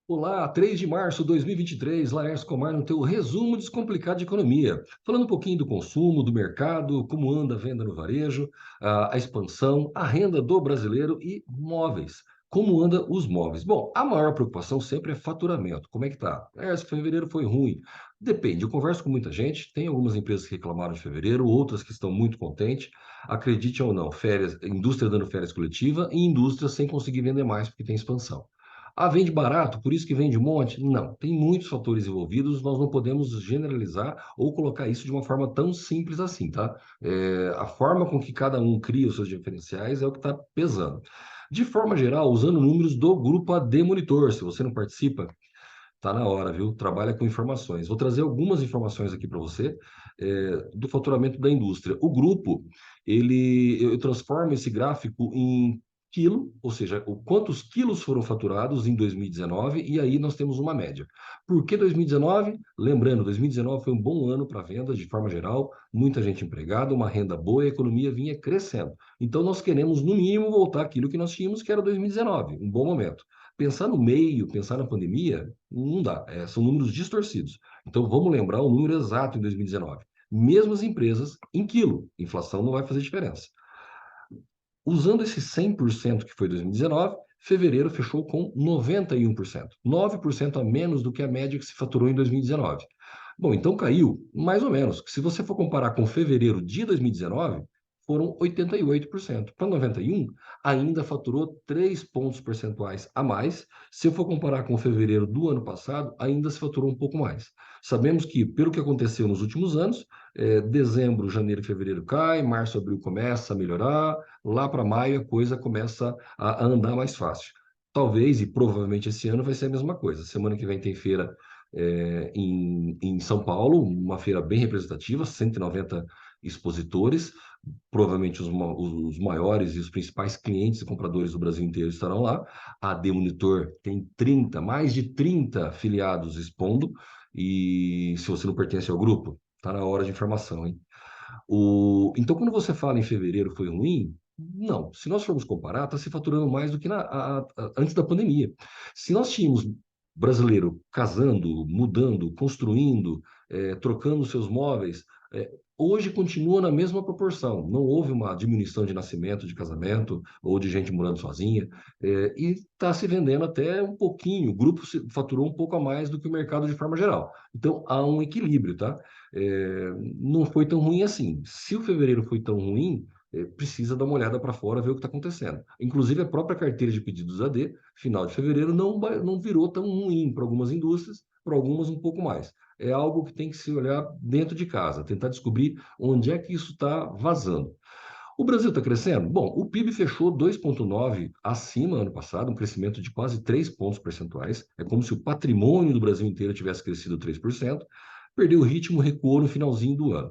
Olá, 3 de março de 2023, Laércio Comar no teu resumo descomplicado de economia. Falando um pouquinho do consumo, do mercado, como anda a venda no varejo, a expansão, a renda do brasileiro e móveis. Como anda os móveis? Bom, a maior preocupação sempre é faturamento. Como é que tá? Fevereiro foi ruim. Depende, eu converso com muita gente, tem algumas empresas que reclamaram de fevereiro, outras que estão muito contentes. Acredite ou não, férias, indústria dando férias coletiva e indústria sem conseguir vender mais porque tem expansão. Ah, vende barato, por isso que vende um monte? Não, tem muitos fatores envolvidos, nós não podemos generalizar ou colocar isso de uma forma tão simples assim, tá? A forma com que cada um cria os seus diferenciais é o que está pesando. De forma geral, usando números do grupo AD Monitor, se você não participa, tá na hora, viu? Trabalha com informações. Vou trazer algumas informações aqui para você, do faturamento da indústria. O grupo, eu transformo esse gráfico em quilo, ou seja, quantos quilos foram faturados em 2019, e aí nós temos uma média. Por que 2019? Lembrando, 2019 foi um bom ano para vendas de forma geral, muita gente empregada, uma renda boa e a economia vinha crescendo. Então nós queremos, no mínimo, voltar àquilo que nós tínhamos, que era 2019, um bom momento. Pensar no meio, pensar na pandemia, não dá, são números distorcidos. Então vamos lembrar o número exato em 2019. Mesmo as empresas em quilo, inflação não vai fazer diferença. Usando esse 100% que foi 2019, fevereiro fechou com 91%, 9% a menos do que a média que se faturou em 2019. Bom, então caiu mais ou menos. Se você for comparar com fevereiro de 2019, foram 88%. Para 91, ainda faturou 3 pontos percentuais a mais. Se eu for comparar com fevereiro do ano passado, ainda se faturou um pouco mais. Sabemos que, pelo que aconteceu nos últimos anos, dezembro, janeiro e fevereiro cai, março, abril começa a melhorar, lá para maio a coisa começa a andar mais fácil. Talvez e provavelmente esse ano vai ser a mesma coisa. Semana que vem tem feira em São Paulo, uma feira bem representativa, 190 expositores, provavelmente os maiores e os principais clientes e compradores do Brasil inteiro estarão lá. A AD Monitor tem 30, mais de 30 afiliados expondo, e se você não pertence ao grupo, está na hora de informação, hein? Então, quando você fala em fevereiro foi ruim, não. Se nós formos comparar, está se faturando mais do que antes da pandemia. Se nós tínhamos brasileiro casando, mudando, construindo, trocando seus móveis, hoje continua na mesma proporção. Não houve uma diminuição de nascimento, de casamento ou de gente morando sozinha, e está se vendendo até um pouquinho. O grupo faturou um pouco a mais do que o mercado de forma geral. Então, há um equilíbrio, tá? Não foi tão ruim assim. Se o fevereiro foi tão ruim, precisa dar uma olhada para fora, ver o que está acontecendo. Inclusive, a própria carteira de pedidos AD, final de fevereiro, não virou tão ruim para algumas indústrias, para algumas um pouco mais. É algo que tem que se olhar dentro de casa, tentar descobrir onde é que isso está vazando. O Brasil está crescendo? Bom, o PIB fechou 2,9 acima ano passado, um crescimento de quase 3 pontos percentuais. É como se o patrimônio do Brasil inteiro tivesse crescido 3%. Perdeu o ritmo, recuou no finalzinho do ano.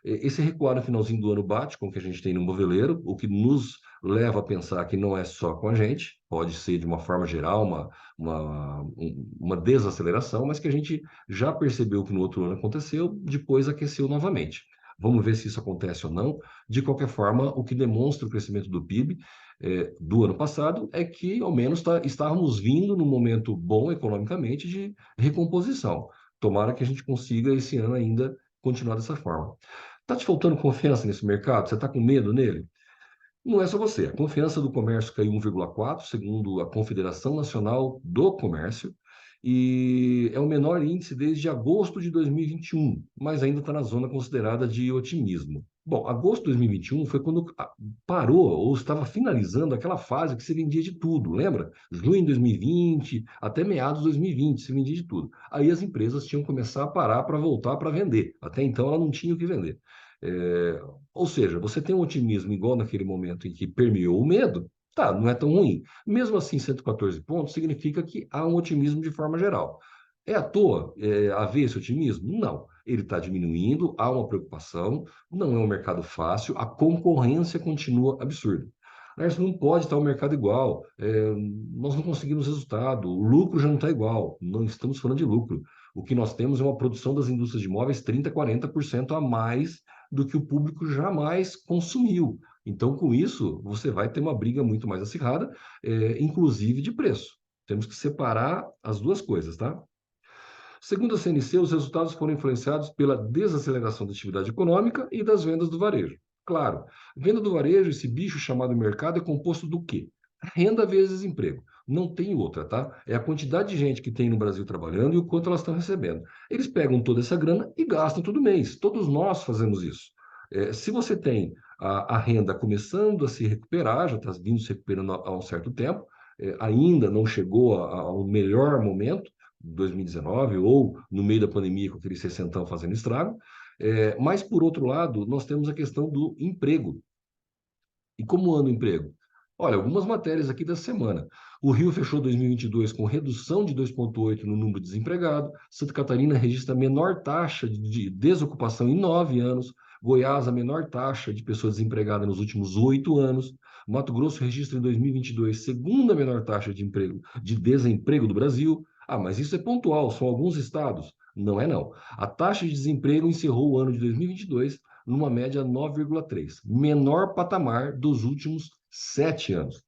Esse recuar no finalzinho do ano bate com o que a gente tem no moveleiro, o que nos leva a pensar que não é só com a gente, pode ser de uma forma geral uma desaceleração, mas que a gente já percebeu que no outro ano aconteceu, depois aqueceu novamente. Vamos ver se isso acontece ou não. De qualquer forma, o que demonstra o crescimento do PIB do ano passado é que, ao menos, estávamos vindo num momento bom economicamente de recomposição. Tomara que a gente consiga esse ano ainda continuar dessa forma. Está te faltando confiança nesse mercado? Você está com medo nele? Não é só você. A confiança do comércio caiu 1,4, segundo a Confederação Nacional do Comércio, e é o menor índice desde agosto de 2021, mas ainda está na zona considerada de otimismo. Bom, agosto de 2021 foi quando parou ou estava finalizando aquela fase que se vendia de tudo, lembra? Junho de 2020 até meados de 2020 se vendia de tudo. Aí as empresas tinham que começar a parar para voltar para vender. Até então ela não tinha o que vender. É, ou seja, você tem um otimismo igual naquele momento em que permeou o medo, tá, não é tão ruim. Mesmo assim, 114 pontos significa que há um otimismo de forma geral. É à toa haver esse otimismo? Não. Ele está diminuindo, há uma preocupação, não é um mercado fácil, a concorrência continua absurda. Mas não pode estar o mercado igual, nós não conseguimos resultado, o lucro já não está igual, não estamos falando de lucro. O que nós temos é uma produção das indústrias de imóveis 30, 40% a mais do que o público jamais consumiu. Então, com isso, você vai ter uma briga muito mais acirrada, inclusive de preço. Temos que separar as duas coisas, tá? Segundo a CNC, os resultados foram influenciados pela desaceleração da atividade econômica e das vendas do varejo. Claro, venda do varejo, esse bicho chamado mercado, é composto do quê? Renda vezes emprego. Não tem outra, tá? É a quantidade de gente que tem no Brasil trabalhando e o quanto elas estão recebendo. Eles pegam toda essa grana e gastam todo mês. Todos nós fazemos isso. Se você tem a renda começando a se recuperar, já está vindo se recuperando há um certo tempo, ainda não chegou ao melhor momento, 2019, ou no meio da pandemia, com aquele 60 fazendo estrago. Mas, por outro lado, nós temos a questão do emprego. E como anda o emprego? Olha, algumas matérias aqui da semana. O Rio fechou 2022 com redução de 2,8 no número de desempregados. Santa Catarina registra a menor taxa de desocupação em 9 anos. Goiás, a menor taxa de pessoas desempregadas nos últimos 8 anos. Mato Grosso registra em 2022 segunda menor taxa de emprego, de desemprego do Brasil. Ah, mas isso é pontual, são alguns estados. Não é não. A taxa de desemprego encerrou o ano de 2022 numa média 9,3, menor patamar dos últimos 7 anos.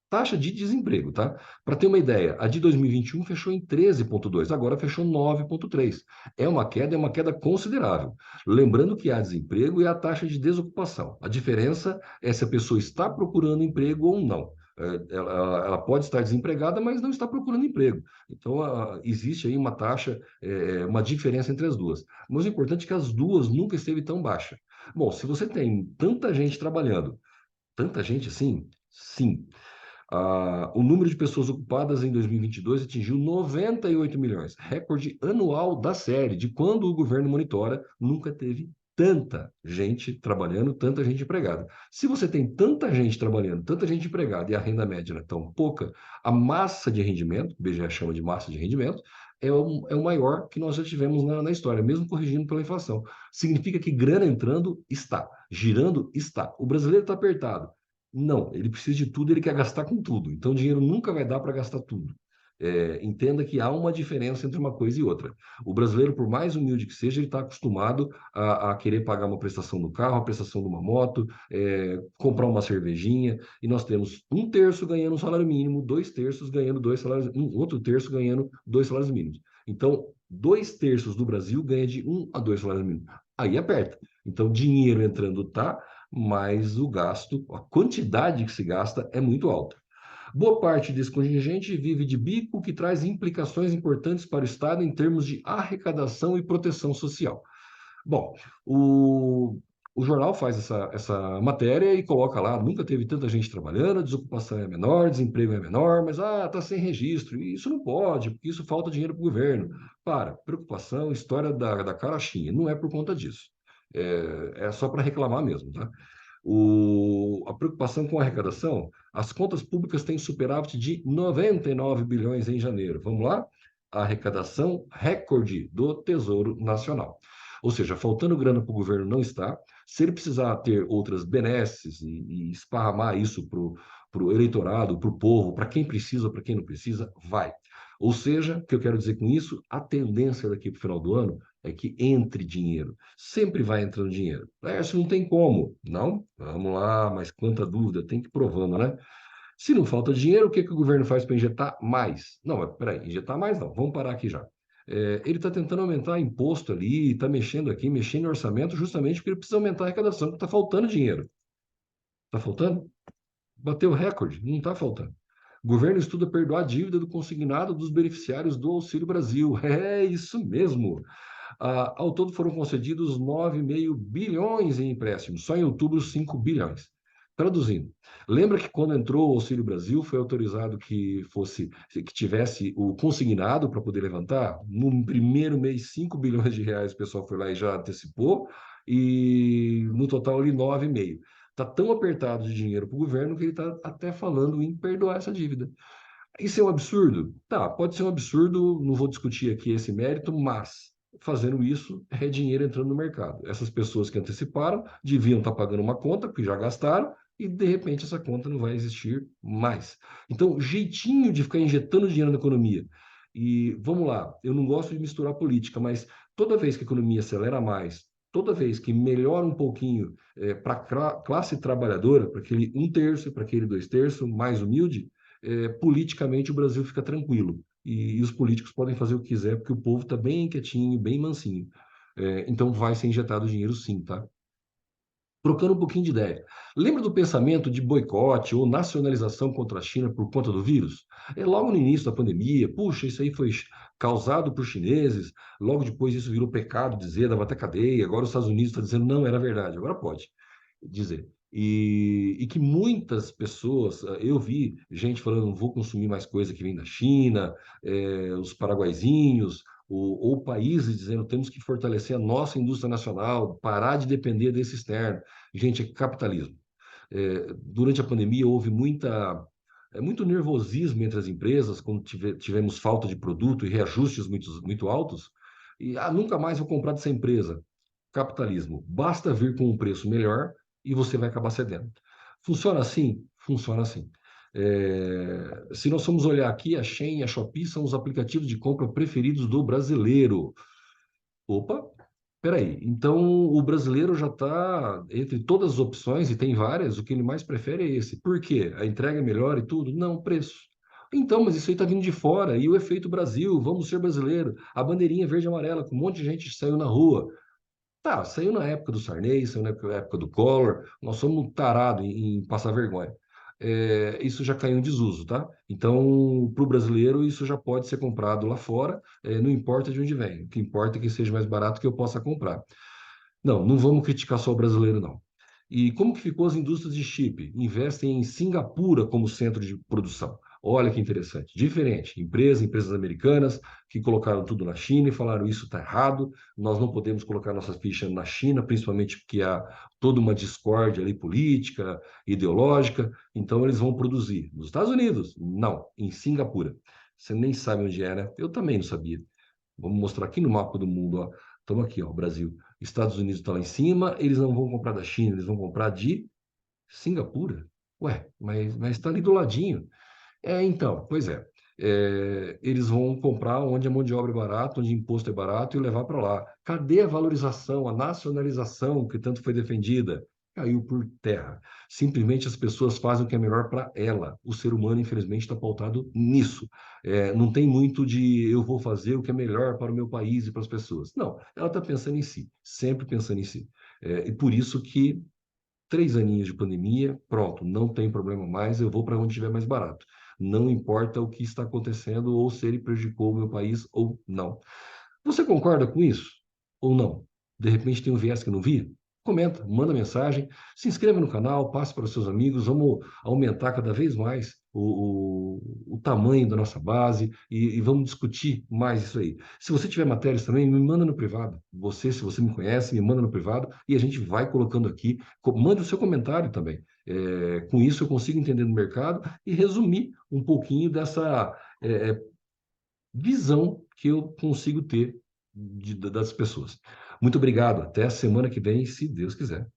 Taxa de desemprego, tá? Para ter uma ideia, a de 2021 fechou em 13,2, agora fechou 9,3. É uma queda considerável. Lembrando que há desemprego e a taxa de desocupação. A diferença é se a pessoa está procurando emprego ou não. Ela pode estar desempregada, mas não está procurando emprego. Então, existe aí uma taxa, uma diferença entre as duas. Mas o importante é que as duas nunca esteve tão baixa. Bom, se você tem tanta gente trabalhando, tanta gente assim, sim. O número de pessoas ocupadas em 2022 atingiu 98 milhões, recorde anual da série, de quando o governo monitora, nunca teve tanta gente trabalhando, tanta gente empregada. Se você tem tanta gente trabalhando, tanta gente empregada e a renda média é tão pouca, a massa de rendimento, o IBGE chama de massa de rendimento, é o maior que nós já tivemos na história, mesmo corrigindo pela inflação. Significa que grana entrando está, girando está. O brasileiro está apertado. Não, ele precisa de tudo, ele quer gastar com tudo. Então, o dinheiro nunca vai dar para gastar tudo. Entenda que há uma diferença entre uma coisa e outra. O brasileiro, por mais humilde que seja, ele está acostumado a querer pagar uma prestação do carro, a prestação de uma moto, comprar uma cervejinha, e nós temos um terço ganhando um salário mínimo, dois terços ganhando dois salários, outro terço ganhando dois salários mínimos. Então, dois terços do Brasil ganha de 1 a 2 salários mínimos. Aí aperta. Então, dinheiro entrando tá, mas o gasto, a quantidade que se gasta é muito alta. Boa parte desse contingente vive de bico, que traz implicações importantes para o Estado em termos de arrecadação e proteção social. Bom, o jornal faz essa matéria e coloca lá, nunca teve tanta gente trabalhando, a desocupação é menor, desemprego é menor, mas tá sem registro, e isso não pode, porque isso falta dinheiro para o governo. Preocupação, história da carochinha, não é por conta disso. É só para reclamar mesmo, tá? A preocupação com a arrecadação, as contas públicas têm superávit de 99 bilhões em janeiro. Vamos lá? A arrecadação recorde do Tesouro Nacional. Ou seja, faltando grana para o governo não está. Se ele precisar ter outras benesses e esparramar isso para o eleitorado, para o povo, para quem precisa, para quem não precisa, vai. Ou seja, o que eu quero dizer com isso, a tendência daqui para o final do ano é que entre dinheiro. Sempre vai entrando dinheiro. Isso não tem como. Não? Vamos lá, mas quanta dúvida, tem que ir provando, né? Se não falta dinheiro, o que o governo faz para injetar mais? Não, mas peraí, injetar mais não, vamos parar aqui já. Ele está tentando aumentar imposto ali, está mexendo aqui, mexendo no orçamento, justamente porque ele precisa aumentar a arrecadação, porque está faltando dinheiro. Está faltando? Bateu recorde, não está faltando. O governo estuda perdoar a dívida do consignado dos beneficiários do Auxílio Brasil. É isso mesmo. Ao todo foram concedidos 9,5 bilhões em empréstimos, só em outubro 5 bilhões. Traduzindo, lembra que quando entrou o Auxílio Brasil foi autorizado que tivesse o consignado para poder levantar? No primeiro mês, 5 bilhões de reais, o pessoal foi lá e já antecipou, e no total ali 9,5. Está tão apertado de dinheiro para o governo que ele está até falando em perdoar essa dívida. Isso é um absurdo? Tá, pode ser um absurdo, não vou discutir aqui esse mérito, mas fazendo isso é dinheiro entrando no mercado. Essas pessoas que anteciparam deviam estar pagando uma conta, porque já gastaram, e de repente essa conta não vai existir mais. Então, jeitinho de ficar injetando dinheiro na economia. E vamos lá, eu não gosto de misturar política, mas toda vez que a economia acelera mais, toda vez que melhora um pouquinho para a classe trabalhadora, para aquele um terço, para aquele dois terços mais humilde, politicamente o Brasil fica tranquilo. E os políticos podem fazer o que quiser, porque o povo está bem quietinho, bem mansinho. Então vai ser injetado dinheiro sim, tá? Trocando um pouquinho de ideia. Lembra do pensamento de boicote ou nacionalização contra a China por conta do vírus? Logo no início da pandemia, puxa, isso aí foi causado por chineses, logo depois isso virou pecado dizer, dava até cadeia, agora os Estados Unidos está dizendo não, era verdade, agora pode dizer. E que muitas pessoas, eu vi gente falando, não vou consumir mais coisa que vem da China, os paraguaizinhos, ou países dizendo temos que fortalecer a nossa indústria nacional, parar de depender desse externo. Gente, é capitalismo. Durante a pandemia houve muito nervosismo entre as empresas, quando tivemos falta de produto e reajustes muito altos, e nunca mais vou comprar dessa empresa. Capitalismo. Basta vir com um preço melhor e você vai acabar cedendo. Funciona assim? Funciona assim. Se nós formos olhar aqui, a Shein e a Shopee são os aplicativos de compra preferidos do brasileiro. Opa, peraí. Então, o brasileiro já está entre todas as opções, e tem várias, o que ele mais prefere é esse. Por quê? A entrega é melhor e tudo? Não, preço. Então, mas isso aí está vindo de fora. E o efeito Brasil, vamos ser brasileiro. A bandeirinha verde e amarela, com um monte de gente saiu na rua. Tá, saiu na época do Sarney, saiu na época do Collor, nós somos tarados em passar vergonha. Isso já caiu em desuso, tá? Então, para o brasileiro, isso já pode ser comprado lá fora, não importa de onde vem. O que importa é que seja mais barato que eu possa comprar. Não, não vamos criticar só o brasileiro, não. E como que ficou as indústrias de chip? Investem em Singapura como centro de produção. Olha que interessante. Diferente. Empresas americanas que colocaram tudo na China e falaram isso está errado, nós não podemos colocar nossa ficha na China, principalmente porque há toda uma discórdia ali política, ideológica, então eles vão produzir. Nos Estados Unidos? Não, em Singapura. Você nem sabe onde é, né? Eu também não sabia. Vamos mostrar aqui no mapa do mundo, ó. Estamos aqui, ó, o Brasil. Estados Unidos está lá em cima, eles não vão comprar da China, eles vão comprar de Singapura. Ué, mas está ali do ladinho. Então, pois é. Eles vão comprar onde a mão de obra é barata, onde o imposto é barato e levar para lá. Cadê a valorização, a nacionalização que tanto foi defendida? Caiu por terra. Simplesmente as pessoas fazem o que é melhor para ela. O ser humano, infelizmente, está pautado nisso. Não tem muito de eu vou fazer o que é melhor para o meu país e para as pessoas. Não, ela está pensando em si, sempre pensando em si. E por isso que 3 aninhos de pandemia, pronto, não tem problema mais, eu vou para onde estiver mais barato. Não importa o que está acontecendo ou se ele prejudicou o meu país ou não. Você concorda com isso ou não? De repente tem um viés que eu não vi? Comenta, manda mensagem, se inscreva no canal, passe para os seus amigos, vamos aumentar cada vez mais o tamanho da nossa base e vamos discutir mais isso aí. Se você tiver matérias também, me manda no privado. Se você me conhece, me manda no privado e a gente vai colocando aqui. Mande o seu comentário também. Com isso eu consigo entender no mercado e resumir um pouquinho dessa visão que eu consigo ter das pessoas. Muito obrigado. Até a semana que vem, se Deus quiser.